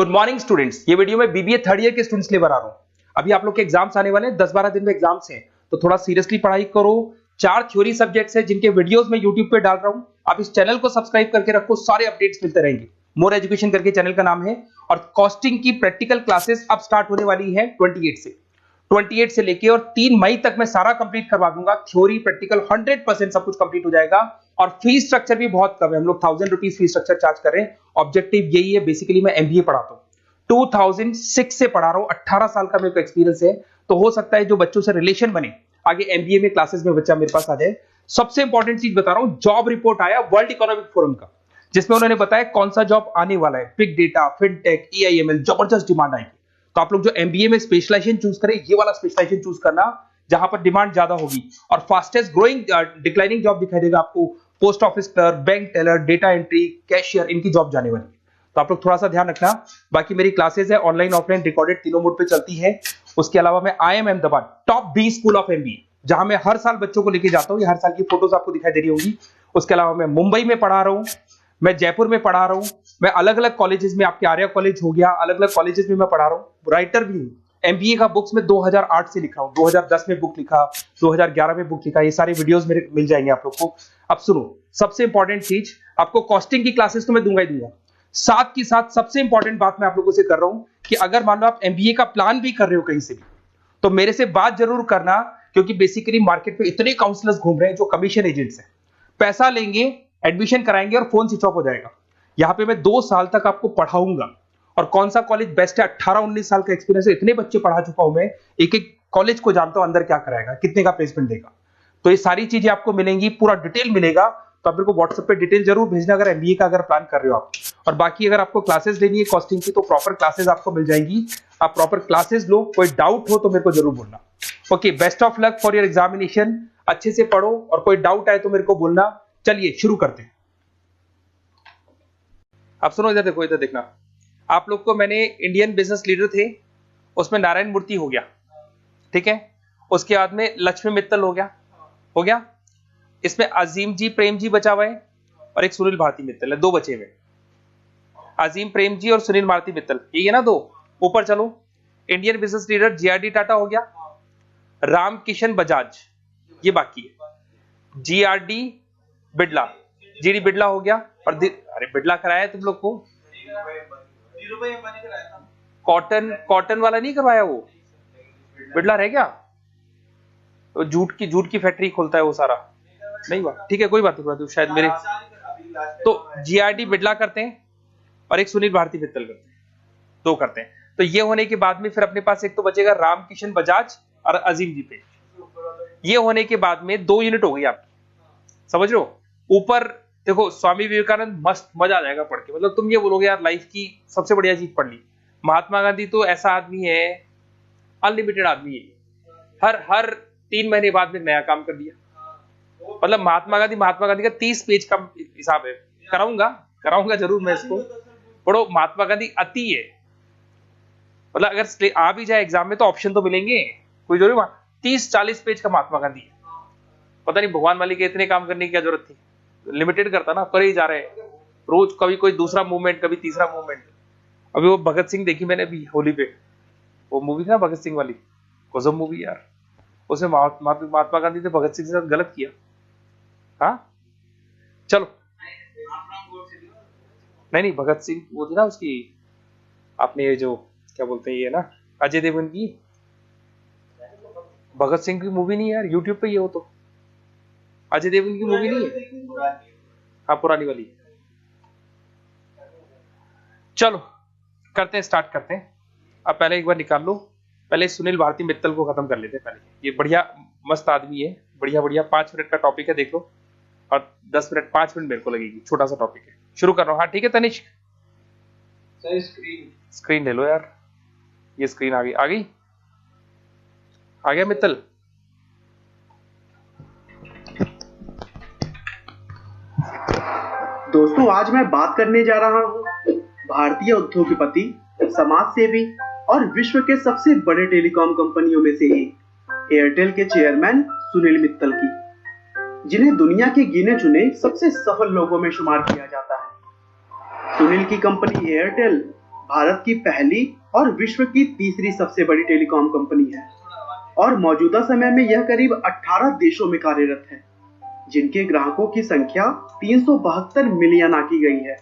Good morning students. ये video में BBA third year के स्टूडेंट्स के लिए बना रहा हूं। अभी आप लोग के एग्जाम्स आने वाले हैं, 10-12 दिन में एग्जाम्स हैं, तो थोड़ा सीरियसली पढ़ाई करो। 4 थ्योरी सब्जेक्ट्स हैं जिनके वीडियोस मैं यूट्यूब पे डाल रहा हूं। आप इस चैनल को सब्सक्राइब करके रखो, सारे अपडेट्स मिलते रहेंगे। मोर एजुकेशन करके चैनल का नाम है। और कॉस्टिंग की प्रैक्टिकल क्लासेस अब स्टार्ट होने वाली है 28 से लेके, और 3 मई तक मैं सारा कंप्लीट करवा दूंगा। थ्योरी प्रैक्टिकल 100% सब कुछ कंप्लीट हो जाएगा। और फीस स्ट्रक्चर भी बहुत कम है, हम लोग 1000 रुपीज फीस स्ट्रक्चर चार्ज कर रहे हैं। ऑब्जेक्टिव यही है, बेसिकली मैं एमबीए पढ़ाता हूं, 2006 से पढ़ा रहा हूं, 18 साल का मेरे को एक्सपीरियंस है। तो हो सकता है जो बच्चों से रिलेशन बने, आगे एमबीए में क्लासेस में बच्चा मेरे पास आ जाए। सबसे इंपॉर्टेंट चीज बता रहा हूं, जॉब रिपोर्ट आया वर्ल्ड इकोनॉमिक फोरम का, जिसमें उन्होंने बताया कौन सा जॉब आने वाला है। बिग डेटा, फिनटेक, एआईएमएल, जबरदस्त डिमांड आएगी। तो आप लोग जो एमबीए में स्पेशलाइजेशन चूज करें, ये वाला स्पेशलाइजेशन चूज करना जहां पर डिमांड ज्यादा होगी। और फास्टेस्ट ग्रोइंग डिक्लाइनिंग जॉब दिखाई देगा आपको, post office clerk, bank teller, data entry, cashier, इनकी जॉब जाने वाली है। तो आप लोग थोड़ा सा ध्यान रखना। बाकी मेरी क्लासेस है ऑनलाइन ऑफलाइन रिकॉर्डेड, तीनों मोड पे चलती है। उसके अलावा मैं IIM Ahmedabad top 20 school of MBA, जहां मैं हर साल बच्चों को लेके जाता हूं, ये हर साल की फोटोज आपको दिखाई दे रही होंगी। उसके अलावा मैं मुंबई में पढ़ा रहा हूं, मैं जयपुर में पढ़ा रहा हूं, मैं अलग अलग कॉलेजेस में, आपके आर्या कॉलेज हो गया, अलग अलग कॉलेजेस में मैं पढ़ा रहा हूं। राइटर भी हूं, एमबीए का बुक्स में 2008 से लिखा हूं, 2010 में बुक लिखा, 2011 में बुक लिखा। ये सारे वीडियोस मेरे मिल जाएंगे आप लोग को। अब सुनो, सबसे इंपॉर्टेंट चीज, आपको कॉस्टिंग की क्लासेस तो मैं दूंगा ही दूंगा, साथ की साथ सबसे इंपॉर्टेंट बात मैं आप लोगों से कर रहा हूं कि अगर मान लो आप एमबीए का प्लान भी कर रहे हो कहीं से भी, तो मेरे से बात जरूर करना। क्योंकि बेसिकली मार्केट पे इतने काउंसलर्स घूम रहे हैं जो कमीशन एजेंट्स हैं, पैसा लेंगे, एडमिशन कराएंगे और फोन स्विच ऑफ हो जाएगा। यहां पे मैं 2 साल तक आपको पढ़ाऊंगा, और कौन सा कॉलेज बेस्ट है, 18-19 साल का एक्सपीरियंस है, इतने बच्चे पढ़ा चुका हूं मैं, एक एक कॉलेज को जानता हूं अंदर क्या कराएगा, कितने का प्लेसमेंट देगा। तो ये सारी चीजें आपको मिलेंगी, पूरा डिटेल मिलेगा। तो आप मेरे को व्हाट्सएप पे डिटेल जरूर भेजना अगर एमबीए का अगर प्लान कर रहे हो आप। और बाकी अगर आपको क्लासेस लेनी है कॉस्टिंग की, तो प्रॉपर क्लासेस आपको मिल जाएंगी। आप प्रॉपर क्लासेस लो, कोई डाउट हो तो मेरे को जरूर बोलना। Okay, best of luck for your examination. अच्छे से पढ़ो, और कोई डाउट आए तो मेरे को बोलना। चलिए शुरू करते हैं। आप सुनो, इधर देखो, इधर देखना। आप लोग को मैंने इंडियन बिजनेस लीडर थे, उसमें नारायण मूर्ति हो गया, ठीक है। उसके बाद में लक्ष्मी मित्तल हो गया। इसमें अजीम जी प्रेम जी बचा हुआ है, और एक सुनील भारती मित्तल है, 2 बचे हुए। अजीम प्रेम जी और सुनील भारती मित्तल, ये है ना 2। ऊपर चलो, Indian business leader GRD Tata हो गया, राम किशन बजाज ये बाकी है, जीआरडी बिड़ला, जीडी बिड़ला हो गया। और अरे बिड़ला कराया तुम लोग को, कॉटन वाला नहीं करवाया, वो बिड़ला रह गया। तो जूट की फैक्ट्री खोलता है वो सारा, नहीं हुआ, ठीक है, कोई बात नहीं, शायद मेरे। तो जीआरडी बिड़ला करते हैं, और एक सुनील भारती मित्तल करते हैं, 2 करते हैं। तो ये होने के बाद में फिर अपने पास एक तो बचेगा राम किशन बजाज और अजीम जी पे। ये होने के बाद में 2 यूनिट हो गई आपकी, समझ लो। ऊपर देखो, स्वामी विवेकानंद, मस्त मजा आ जाएगा पढ़ के। मतलब तुम ये बोलोगे यार लाइफ की सबसे बढ़िया चीज पढ़ ली। महात्मा गांधी तो ऐसा आदमी है, अनलिमिटेड आदमी है, हर 3 महीने बाद में नया काम कर दिया। मतलब महात्मा गांधी का 30 पेज का हिसाब है। कराऊंगा जरूर मैं इसको। पढ़ो, महात्मा गांधी अति है। मतलब अगर आ भी जाए एग्जाम में तो ऑप्शन तो मिलेंगे, कोई जरूरी 30-40 पेज का महात्मा गांधी है। पता नहीं भगवान वाली के इतने काम करने की क्या जरूरत थी, लिमिटेड करता ना, करे ही जा रहे हैं रोज, कभी कोई दूसरा मूवमेंट, कभी तीसरा मूवमेंट। अभी वो भगत सिंह देखी मैंने अभी होली पे, वो मूवी ना भगत सिंह वाली, गजब मूवी यार। उसमें महात्मा गांधी ने भगत सिंह के साथ गलत किया। हाँ चलो, नहीं भगत सिंह वो थी ना उसकी, आपने ये जो क्या बोलते हैं ये ना, अजय देवगन की भगत सिंह की मूवी नहीं यार, यूट्यूब पे ये हो तो अजय देवगन की मूवी नहीं है। हाँ पुरानी वाली। चलो करते हैं, स्टार्ट करते हैं। अब पहले एक बार निकाल लो, पहले सुनील भारती मित्तल को खत्म कर लेते हैं पहले। ये बढ़िया मस्त आदमी है, बढ़िया 5 मिनट का टॉपिक है, देख लो। और 10 मिनट 5 मिनट मेरे को लगेगी, छोटा सा टॉपिक है। शुरू कर रहा हूँ, हाँ ठीक है तनिष्क। स्क्रीन ले लो यार, ये स्क्रीन आ गई, आ गया मित्तल। दोस्तों, आज मैं बात करने जा रहा हूँ भारतीय उद्योगपति, समाज सेवी और विश्व के सबसे बड़े टेलीकॉम कंपनियों में से एक एयरटेल के चेयरमैन सुनील मित्तल की, जिन्हें दुनिया के गिने चुने सबसे सफल लोगों में शुमार किया जाता है। सुनील की कंपनी एयरटेल भारत की पहली और विश्व की तीसरी सबसे बड़ी टेलीकॉम कंपनी है और मौजूदा समय में यह करीब 18 देशों में कार्यरत है, जिनके ग्राहकों की संख्या 372 मिलियन आंकी गई है।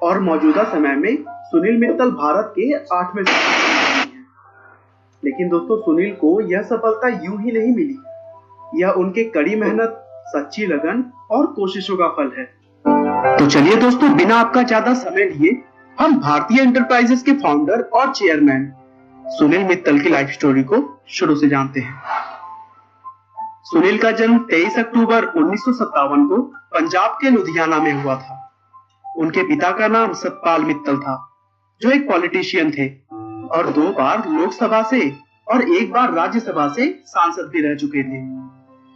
और मौजूदा समय में सुनील मित्तल भारत के 8वें हैं। लेकिन दोस्तों, सुनील को यह सफलता यूं ही नहीं मिली, यह उनके कड़ी मेहनत, सच्ची लगन और कोशिशों का फल है। तो चलिए दोस्तों, बिना आपका ज्यादा समय लिए हम भारतीय एंटरप्राइजेस के फाउंडर और चेयरमैन सुनील मित्तल की लाइफ स्टोरी को शुरू से जानते हैं। सुनील का जन्म 23 अक्टूबर 1957 को पंजाब के लुधियाना में हुआ था। उनके पिता का नाम सतपाल मित्तल था, जो एक पॉलिटिशियन थे और 2 बार लोकसभा से और 1 बार राज्यसभा से सांसद भी रह चुके थे।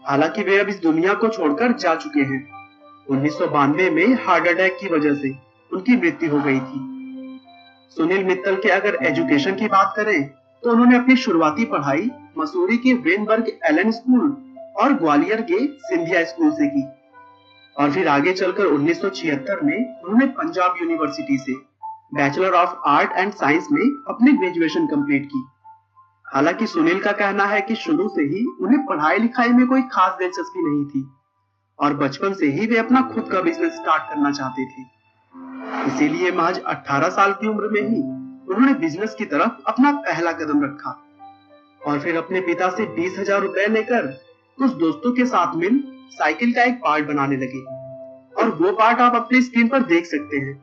हालांकि वे अब इस दुनिया को छोड़कर जा चुके हैं। 1992 में हार्ट अटैक की वजह से उनकी मृत्यु हो गई थी। सुनील मित्तल के अगर एजुकेशन की बात करें तो उन्होंने अपनी शुरुआती पढ़ाई मसूरी के वेनबर्ग एलन स्कूल और ग्वालियर के सिंधिया स्कूल से की और फिर आगे चलकर 1976 में उन्होंने पंजाब यूनिवर्सिटी से bachelor of art and science में अपनी ग्रेजुएशन कंप्लीट की। हालांकि सुनील का कहना है कि शुरू से ही उन्हें पढ़ाई लिखाई में कोई खास दिलचस्पी नहीं थी और बचपन से ही वे अपना खुद का बिजनेस स्टार्ट करना चाहते थे। इसीलिए महज 18 साल की उम्र में ही उन्होंने बिजनेस की तरफ अपना पहला कदम रखा और फिर अपने पिता से 20,000 रुपए लेकर कुछ दोस्तों के साथ मिल साइकिल का एक पार्ट बनाने लगे और वो पार्ट आप अपनी स्क्रीन पर देख सकते हैं।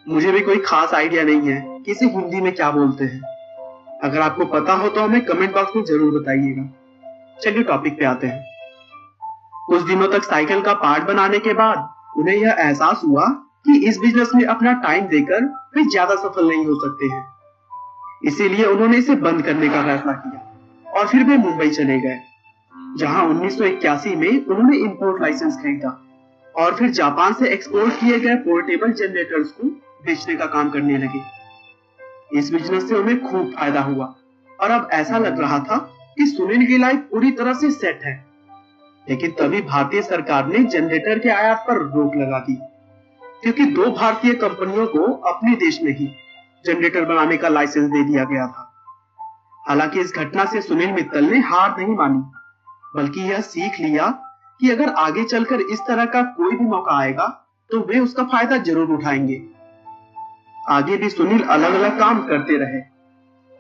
मुझे भी कोई खास आइडिया नहीं है कि इसे हिंदी में क्या बोलते हैं। अगर आपको पता हो तो हमें कमेंट बॉक्स में जरूर बताइएगा। चलिए टॉपिक पे आते हैं। कुछ दिनों तक साइकिल का पार्ट बनाने के बाद उन्हें यह एहसास हुआ कि इस बिजनेस में अपना टाइम देकर वे ज्यादा सफल नहीं हो सकते हैं। इसीलिए उन्होंने इसे बंद करने का फैसला किया और फिर वे मुंबई चले गए, जहां 1981 में उन्होंने इंपोर्ट लाइसेंस खरीदा और फिर जापान से एक्सपोर्ट किए गए पोर्टेबल जनरेटर्स को बेचने का काम करने लगे। इस बिजनेस से उन्हें खूब फायदा हुआ और अब ऐसा लग रहा था कि सुनील की लाइफ पूरी तरह से सेट है। लेकिन तभी भारतीय सरकार ने जनरेटर के आयात पर रोक लगा दी, क्योंकि 2 भारतीय कंपनियों को अपने देश में ही जनरेटर बनाने का लाइसेंस दे दिया गया था। हालांकि इस घटना से सुनील मित्तल ने हार नहीं मानी, बल्कि यह सीख लिया कि अगर आगे चलकर इस तरह का कोई भी मौका आएगा तो वे उसका फायदा जरूर उठाएंगे। आगे भी सुनील अलग अलग काम करते रहे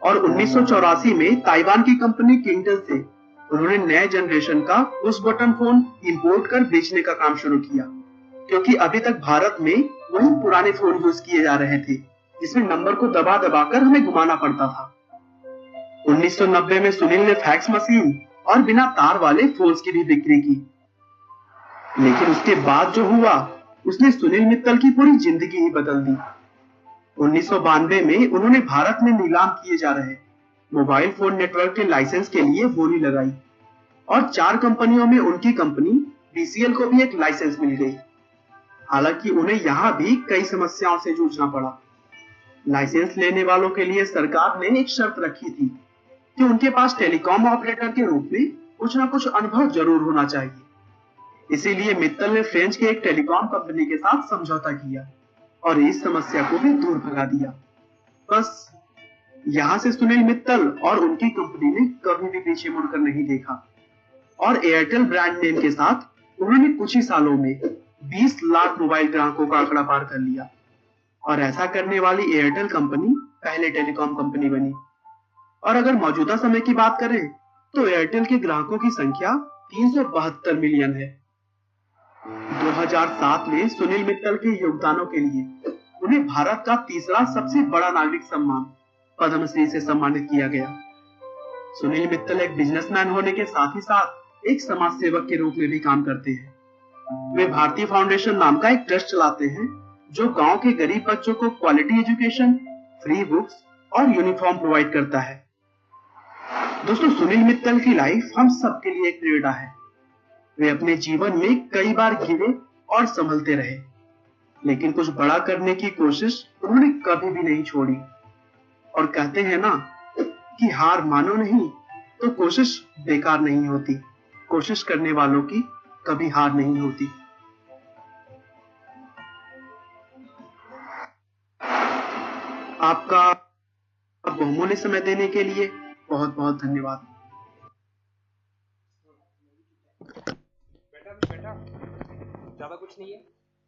और 1984 में ताइवान की कंपनी किंगडन से उन्होंने नए जनरेशन का पुश बटन फोन इंपोर्ट कर बेचने का काम शुरू किया, क्योंकि अभी तक भारत में वही पुराने फोन यूज किए जा रहे थे जिसमें नंबर को दबा दबाकर हमें घुमाना पड़ता था। 1990 में सुनील ने फैक्स मशीन और बिना तार वाले फोन्स की भी बिक्री की। लेकिन उसके बाद जो हुआ उसने सुनील मित्तल की पूरी जिंदगी ही बदल दी। 1992 में उन्होंने भारत में नीलाम किए जा रहे मोबाइल फोन नेटवर्क के लाइसेंस के लिए बोली लगाई और 4 कंपनियों में उनकी कंपनी बीसीएल को भी एक लाइसेंस मिल गई। हालांकि उन्हें यहाँ भी कई समस्याओं से जूझना पड़ा। लाइसेंस लेने वालों के लिए सरकार ने एक शर्त रखी थी कि उनके पास टेलीकॉम ऑपरेटर के रूप में कुछ न कुछ अनुभव जरूर होना चाहिए। इसीलिए मित्तल ने फ्रेंच के एक टेलीकॉम कंपनी के साथ समझौता किया और इस समस्या को भी दूर भगा दिया। बस यहाँ से सुनील मित्तल और उनकी कंपनी ने कभी भी पीछे मुड़कर नहीं देखा और एयरटेल ब्रांड नेम के साथ उन्होंने कुछ ही सालों में 20 लाख मोबाइल ग्राहकों का आंकड़ा पार कर लिया और ऐसा करने वाली एयरटेल कंपनी पहले टेलीकॉम कंपनी बनी। और अगर मौजूदा समय की बात करें तो एयरटेल के ग्राहकों की संख्या 372 मिलियन है। 2007 में सुनील मित्तल के योगदानों के लिए उन्हें भारत का तीसरा सबसे बड़ा नागरिक सम्मान पद्मश्री से सम्मानित किया गया। सुनील मित्तल एक बिजनेसमैन होने के साथ ही साथ एक समाज सेवक के रूप में भी काम करते हैं। वे भारतीय फाउंडेशन नाम का एक ट्रस्ट चलाते हैं जो गांव के गरीब बच्चों को क्वालिटी एजुकेशन, फ्री बुक्स और यूनिफॉर्म प्रोवाइड करता है। दोस्तों, सुनील मित्तल की लाइफ हम सबके लिए एक प्रेरणा है। वे अपने जीवन में कई बार गिरे और संभलते रहे, लेकिन कुछ बड़ा करने की कोशिश उन्होंने कभी भी नहीं छोड़ी। और कहते हैं ना कि हार मानो नहीं तो कोशिश बेकार नहीं होती, कोशिश करने वालों की कभी हार नहीं होती। आपका बहुमूल्य समय देने के लिए बहुत बहुत धन्यवाद। बेटा ज्यादा कुछ नहीं है,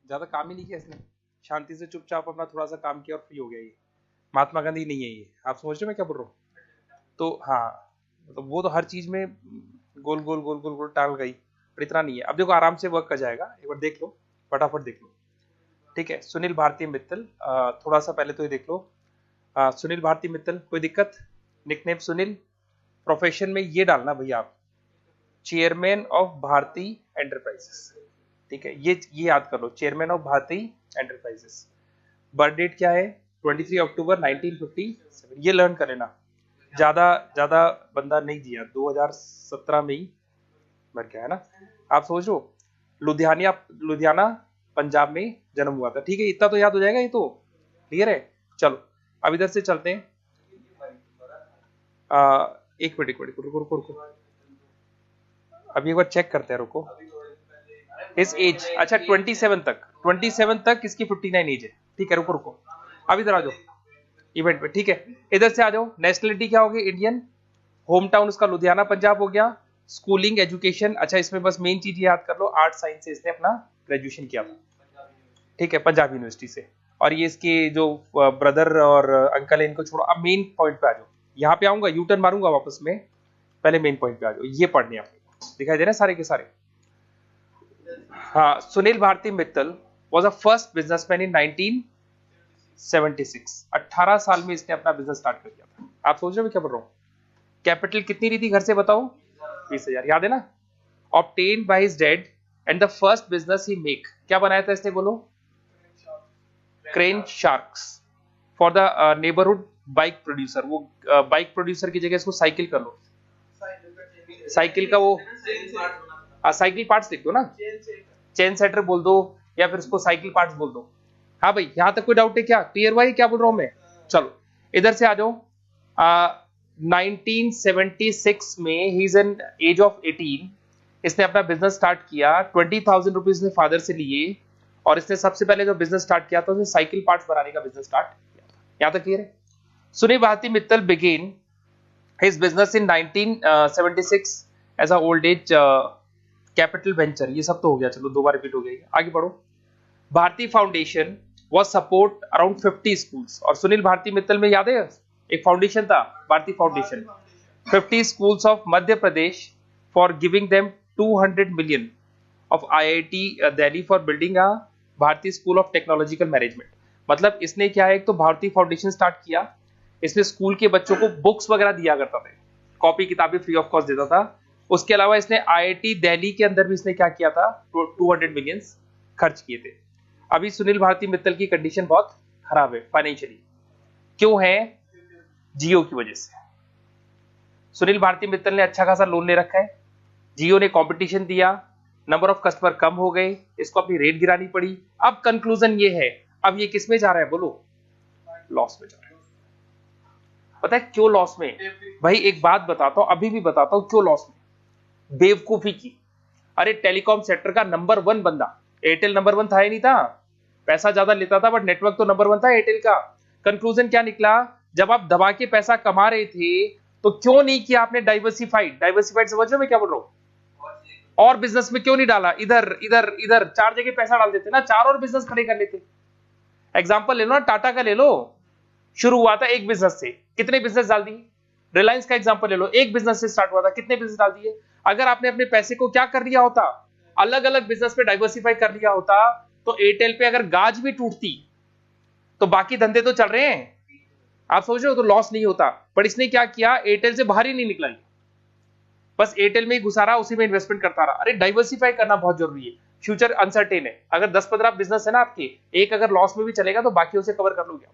ज्यादा काम ही नहीं किया इसने, शांति से चुपचाप अपना थोड़ा सा काम किया और फ्री हो गया। ये महात्मा गांधी नहीं है ये, आप समझ रहे हो मैं क्या बोल रहा हूँ? तो हाँ, तो वो तो हर चीज में गोल गोल गोल गोल गोल टाल गई, पर इतना नहीं है। अब देखो आराम से वर्क कर जाएगा, एक बार देख लो, फटाफट देख लो। ठीक है, सुनील भारती मित्तल, थोड़ा सा पहले तो ये देख लो। सुनील भारती मित्तल, कोई दिक्कत? निकनेम सुनील, प्रोफेशन में ये डालना भैया आप, चेयरमैन ऑफ भारती एंटरप्राइजेस। ठीक है, ये याद कर लो, chairman of Bharti enterprises. Birth date क्या है? 23 अक्टूबर 1957। ये लर्न कर लेना, ज्यादा बंदा नहीं दिया, 2017 में ही मर गया है ना। आप सोचो, लुधियाना पंजाब में जन्म हुआ था। ठीक है, इतना तो याद हो जाएगा, ये तो क्लियर है। चलो अब इधर से चलते हैं। एक मिनट रुको, अभी एक बार चेक करते हैं, रुको। इस एज, अच्छा 27 तक इसकी 59 एज है। ठीक है, रुको अब इधर आ जाओ इवेंट पे। ठीक है, इधर से आ जाओ। नेशनलिटी क्या होगी? इंडियन। होम टाउन उसका लुधियाना पंजाब हो गया। स्कूलिंग एजुकेशन, अच्छा इसमें बस मेन चीज याद कर लो, आर्ट साइंस से इसने अपना ग्रेजुएशन किया था। ठीक है, पंजाब यूनिवर्सिटी से। और ये इसके जो ब्रदर और अंकल है, इनको छोड़ो, अब मेन पॉइंट पे आ जाओ। यहाँ पे आऊंगा, यू टर्न मारूंगा वापस में, पहले मेन पॉइंट पे आ जाओ। ये पढ़ने आपको दिखाई दे रहे हैं सारे के सारे। हाँ, Sunil Bharti Mittal was a first businessman in 1976। 18 साल में इसने अपना बिजनेस स्टार्ट कर दिया था। आप सोच रहे हो मैं क्या बोल रहा हूँ? कैपिटल कितनी रही थी घर से बताओ? 20,000, याद है ना? Obtained by his dad and the first business he make, क्या बनाया था इसने बोलो? Crane sharks for the neighbourhood bike producer. वो बाइक प्रोड्यूसर की जगह इसको साइकिल कर लो, साइकिल का वो साइकिल पार्ट्स लिख दो ना, चेन सेटर बोल दो, या फिर उसको साइकिल पार्ट्स बोल दो। हाँ भाई, यहां तक कोई डाउट है क्या? क्लियर भाई, क्या बोल रहा हूं मैं? चलो इधर से आ जाओ। 1976 में ही इज एन एज ऑफ 18, इसने अपना बिजनेस स्टार्ट किया। 20,000 रुपीज ने फादर से लिए, और इसने सबसे पहले जो बिजनेस स्टार्ट किया था उसने साइकिल पार्ट्स बनाने का बिजनेस स्टार्ट किया था। यहां तक क्लियर है? Sunil Bharti Mittal began his business in 1976 as a old age capital venture. ये सब तो हो गया, चलो 2 बार रिपीट हो गया, आगे बढ़ो। Bharti foundation was support around 50 schools. और सुनील भारती मित्तल में याद है एक फाउंडेशन था, Bharti foundation, 50 schools of Madhya Pradesh for giving them 200 million of IIT Delhi for building a Bharti school of technological management. मतलब इसने क्या है, एक तो भारती फाउंडेशन स्टार्ट किया, इसमें स्कूल के बच्चों को बुक्स वगैरह दिया करता था, कॉपी किताबें फ्री ऑफ कॉस्ट देता था। उसके अलावा इसने IIT दिल्ली के अंदर भी इसने क्या किया था, 200 मिलियन खर्च किए थे। अभी सुनील भारती मित्तल की कंडीशन बहुत खराब है फाइनेंशियली। क्यों है? जियो की वजह से। सुनील भारती मित्तल ने अच्छा खासा लोन ले रखा है, जियो ने कंपटीशन दिया, नंबर ऑफ कस्टमर कम हो गए, इसको अपनी रेट गिरानी पड़ी। अब कंक्लूजन ये है, अब ये किस में जा रहा है बोलो? लॉस में जा रहा है। पता है क्यों लॉस में? भाई एक बात बताता हूं, अभी भी बताता हूं क्यों लॉस में। बेवकूफी की। अरे टेलीकॉम सेक्टर का नंबर 1 बंदा, एयरटेल नंबर 1 था ही नहीं था, पैसा ज्यादा लेता था बट नेटवर्क तो नंबर 1 था एयरटेल का। कंक्लूजन क्या निकला? जब आप दबा के पैसा कमा रहे थे तो क्यों नहीं किया आपने डाइवर्सिफाइड? डाइवर्सिफाइड समझ रहे हो मैं क्या बोल रहा हूं? और बिजनेस में क्यों नहीं डाला? इधर इधर इधर 4 जगह पैसा डाल देते ना, 4 और बिजनेस खड़े कर लेते। एग्जांपल ले लो ना, टाटा का ले लो, शुरू हुआ था एक बिजनेस से, कितने बिजनेस डाल दिए? रिलायंस का एग्जांपल ले लो, एक बिजनेस से स्टार्ट हुआ था, कितने बिजनेस डाल दिए? अगर आपने अपने पैसे को क्या कर लिया होता, अलग अलग बिजनेस पे डाइवर्सिफाई कर लिया होता, तो एयरटेल पे अगर गाज भी टूटती तो बाकी धंधे तो चल रहे हैं, आप सोच रहे हो, तो लॉस नहीं होता। पर इसने क्या किया, एयरटेल से बाहर ही नहीं निकला, बस एयरटेल में ही घुसा रहा, उसी में इन्वेस्टमेंट करता रहा। अरे डाइवर्सिफाई करना बहुत जरूरी है, फ्यूचर अनसर्टेन है। अगर 10-15 बिजनेस है ना आपके, एक अगर लॉस में भी चलेगा तो बाकी उसे कवर कर लोगे।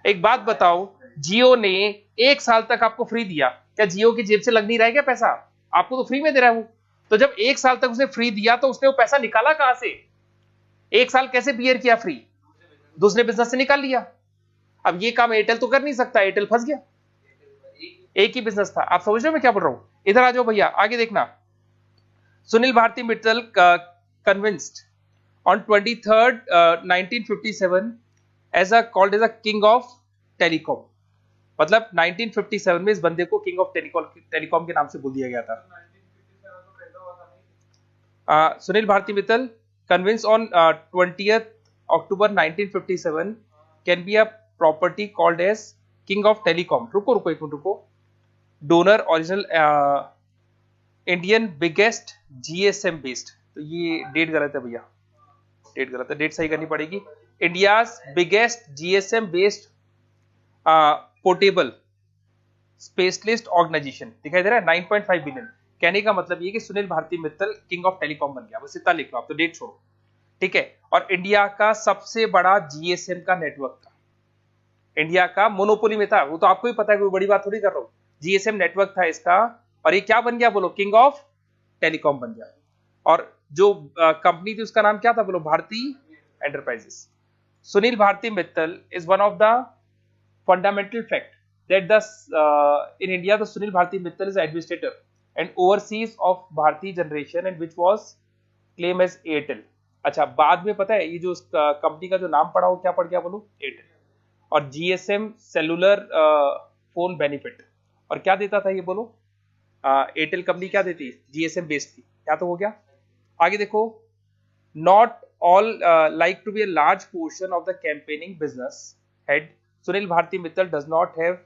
एक बात बताओ, जियो ने 1 साल तक आपको फ्री दिया, क्या जियो की जेब से लग नहीं रहा है क्या पैसा? आपको तो फ्री में दे रहा है वो। तो जब 1 साल तक उसने फ्री दिया तो उसने वो पैसा निकाला कहां से? 1 साल कैसे बियर किया फ्री? दूसरे बिजनेस से निकाल लिया। अब ये काम एयरटेल तो कर नहीं सकता, एयरटेल फंस गया, एक ही बिजनेस था। आप समझ रहे हो मैं क्या बोल रहा हूं? इधर आ जाओ भैया, आगे देखना। Sunil Bharti Mittal convinced on 23rd 1957 as a called as a king of telecom, मतलब 1957 में इस बंदे को किंग ऑफ टेलीकॉम के नाम से बोल दिया गया था। Sunil Bharti Mittal convinced on 20th October 1957 can be a property called as king of telecom। रुको रुको एक मिनट रुको। Donor original Indian biggest GSM based, तो ये डेट गलत है भैया, डेट गलत है, डेट सही करनी पड़ेगी। India's biggest GSM based portable specialist organisation, दिखाई दे रहा है 9.5 बिलियन। कहने का मतलब ये कि Sunil Bharti Mittal king of telecom बन गया, बस इतना लिख लो आप, तो डेट छोड़ो, ठीक है। और इंडिया का सबसे बड़ा जीएसएम का नेटवर्क था, इंडिया का मोनोपोली में था, वो तो आपको ही पता है, कोई बड़ी बात थोड़ी कर रहा हूं। जीएसएम नेटवर्क था इसका, और ये क्या बन गया बोलो, किंग ऑफ टेलीकॉम बन गया। और जो कंपनी थी उसका नाम क्या था बोलो, Bharti enterprises. Sunil Bharti Mittal is one of the fundamental fact that in India the Sunil Bharti Mittal is administrator and overseas of Bharti generation and which was claimed as Airtel। अच्छा, बाद में पता है ये जो कंपनी का जो नाम पड़ा वो क्या पड़ गया बोलो, एयरटेल। और जीएसएम सेलुलर फोन बेनिफिट, और क्या देता था ये बोलो, एयरटेल कंपनी क्या देती, जीएसएम बेस्ड थी, क्या तो हो गया। आगे देखो, not all like to be a large portion of the campaigning business head, Sunil Bharti Mittal does not have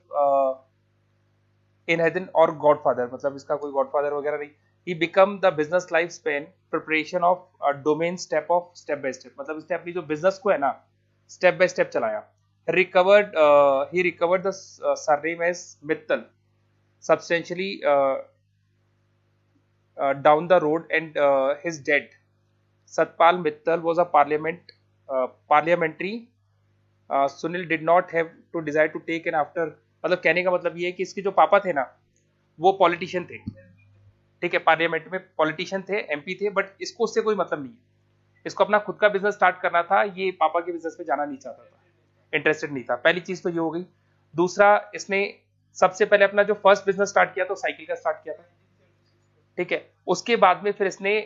inherited और गॉडफादर, मतलब इसका कोई गॉडफादर वगैरह नहीं। He become the business life span preparation of domain step by step, मतलब इसने अपनी जो बिजनेस को है ना स्टेप बाय स्टेप चलाया। He recovered the surname as Mittal substantially down the road, and his dad Satpal Mittal was a parliamentary Sunil did not have to desire to take an after, मतलब कहने का मतलब ये है कि इसके जो पापा थे ना वो पॉलिटिशियन थे, ठीक है, पार्लियामेंट में पॉलिटिशियन थे, एमपी थे, बट इसको उससे कोई मतलब नहीं है, इसको अपना खुद का बिजनेस स्टार्ट करना था, ये पापा के बिजनेस में जाना नहीं चाहता था, इंटरेस्टेड नहीं था। पहली चीज तो ये हो गई। दूसरा, इसने सबसे पहले अपना जो फर्स्ट बिजनेस स्टार्ट किया तो साइकिल का स्टार्ट किया था, ठीक है। उसके बाद में फिर इसने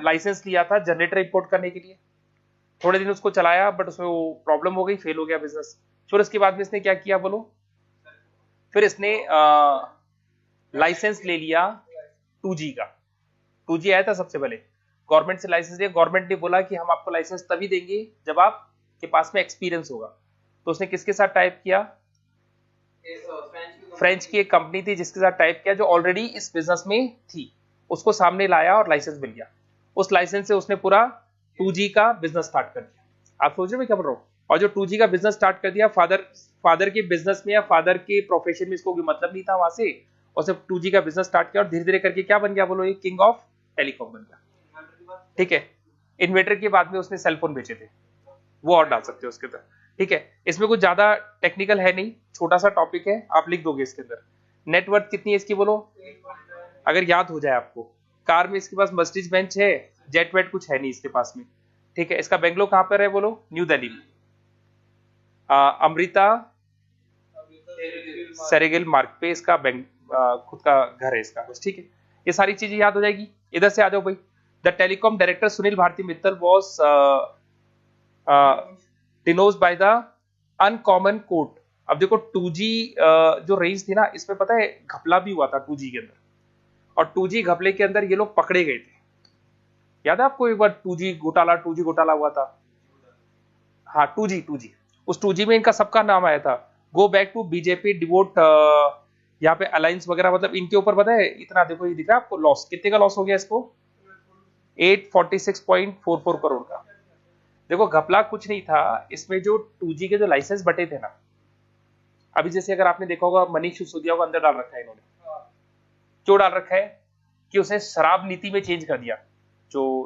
लाइसेंस लिया था जनरेटर इंपोर्ट करने के लिए, थोड़े दिन उसको चलाया बट उसमें वो प्रॉब्लम हो गई, फेल हो गया बिजनेस। फिर उसके बाद में इसने क्या किया बोलो, फिर इसने लाइसेंस ले लिया 2G का, 2G आया था सबसे पहले, गवर्नमेंट से लाइसेंस लिया। गवर्नमेंट ने बोला कि हम आपको लाइसेंस तभी देंगे जब आपके पास में एक्सपीरियंस होगा, तो उसने किसके साथ टाइप किया, फ्रेंच की एक कंपनी थी जिसके साथ टाइप किया जो ऑलरेडी इस बिजनेस में थी, उसको सामने लाया और लाइसेंस मिल गया। उस लाइसेंस से उसने पूरा 2G का बिजनेस स्टार्ट कर दिया। आप सोच रहे हो मैं क्या बोल रहा हूँ। और जो 2G का बिजनेस स्टार्ट कर दिया, फादर के बिजनेस में या फादर के प्रोफेशन में इसको कोई मतलब नहीं था वहां से, और सिर्फ 2G का बिजनेस स्टार्ट किया और धीरे धीरे करके क्या बन गया बोलो, ये किंग ऑफ टेलीकॉम बन गया, ठीक है। इन्वेटर के बाद में उसने सेलफोन बेचे थे, वो और डाल सकते हो उसके अंदर, ठीक है। इसमें कुछ ज्यादा टेक्निकल है नहीं, छोटा सा टॉपिक है, आप लिख दोगे इसके अंदर। नेटवर्थ कितनी है इसकी बोलो, अगर याद हो जाए आपको। कार में इसके पास मर्सिडीज बेंच है, जेट वेट कुछ है नहीं इसके पास में, ठीक है। इसका बेंगलोर कहां पर है बोलो, न्यू दिल्ली में। अमृता सेरेगिल मार्ग पे इसका खुद का घर है इसका, बस, ठीक है। ये सारी चीजें याद हो जाएगी। इधर से आ जाओ भाई। The telecom director Sunil Bharti Mittal was denotes by the uncommon court. अब देखो 2G जो रेंज थी ना, इसमें पता है घपला भी हुआ था 2G के अंदर, और 2G घपले के अंदर ये लोग पकड़े गए थे। याद है आपको एक बार 2G घोटाला हुआ था, हाँ 2G उस 2G में इनका सबका नाम आया था। Go back to BJP devote, यहाँ पे अलायंस वगैरह, मतलब इनके ऊपर पता है इतना, देखो ये दिख रहा है आपको लॉस, कितने का लॉस हो गया इसको, 846.44 करोड़ का। देखो घपला कुछ नहीं था इसमें, जो 2G के जो लाइसेंस बटे थे ना, अभी जैसे अगर आपने देखा होगा मनीष सिसोदिया को अंदर डाल रखा है इन्होंने, क्यों डाल रखा है कि उसने शराब नीति में चेंज कर दिया। जो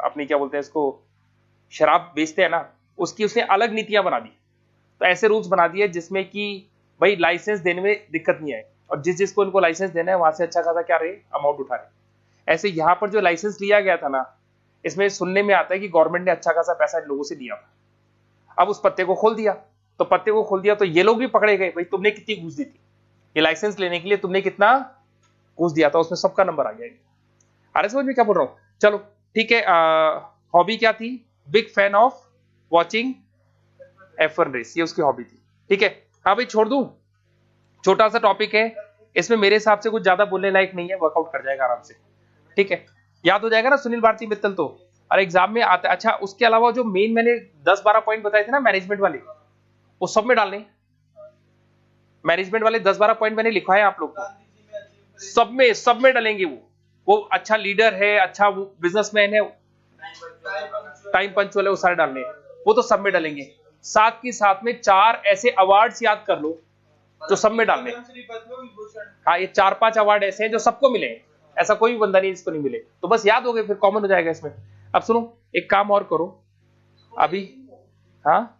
अपने क्या बोलते हैं इसको, शराब बेचते हैं ना, उसकी उसने अलग नीतियां बना दी। तो ऐसे रूल्स बना दिए जिसमें कि भाई लाइसेंस देने में दिक्कत नहीं आए, और जिसको इनको लाइसेंस देना है वहां से अच्छा खासा क्या रहे, अमाउंट उठा रहे। ऐसे यहाँ पर जो लाइसेंस लिया गया था ना, इसमें सुनने में आता है कि गवर्नमेंट ने अच्छा खासा पैसा इन लोगों से लिया। अब उस पत्ते को खोल दिया, तो ये लोग भी पकड़े गए, भाई तुमने कितनी घूस दी थी, ये लाइसेंस लेने के लिए तुमने कितना घूस दिया था, उसमें सबका नंबर आ गया। अरे समझ में क्या बोल रहा हूँ। चलो ठीक है। हॉबी क्या थी, big fan of watching F1 race, ये उसकी हॉबी थी। ठीक है, हाँ भाई छोड़ दूं, छोटा सा टॉपिक है, इसमें मेरे हिसाब से कुछ ज्यादा बोलने लायक नहीं है, वर्कआउट कर जाएगा आराम से। ठीक है, याद हो जाएगा ना सुनील भारती मित्तल तो, और एग्जाम में आता। अच्छा, उसके अलावा जो मेन मैंने 10-12 पॉइंट बताए थे ना मैनेजमेंट वाले, वो सब में डालने, मैनेजमेंट वाले 10-12 पॉइंट मैंने लिखवाए आप लोग को, सब में डालेंगे। वो अच्छा लीडर है, अच्छा वो बिजनेसमैन है, टाइम पंचुअल है, वो सारे डालने, वो तो सब में डालेंगे। साथ ही साथ में 4 ऐसे अवार्ड्स याद कर लो जो सब में डालने। हाँ, ये 4-5 अवार्ड ऐसे हैं जो सबको मिले, ऐसा कोई भी बंदा नहीं जिसको नहीं मिले, तो बस याद हो गए, फिर कॉमन हो जाएगा इसमें। अब सुनो, एक काम और करो अभी, हाँ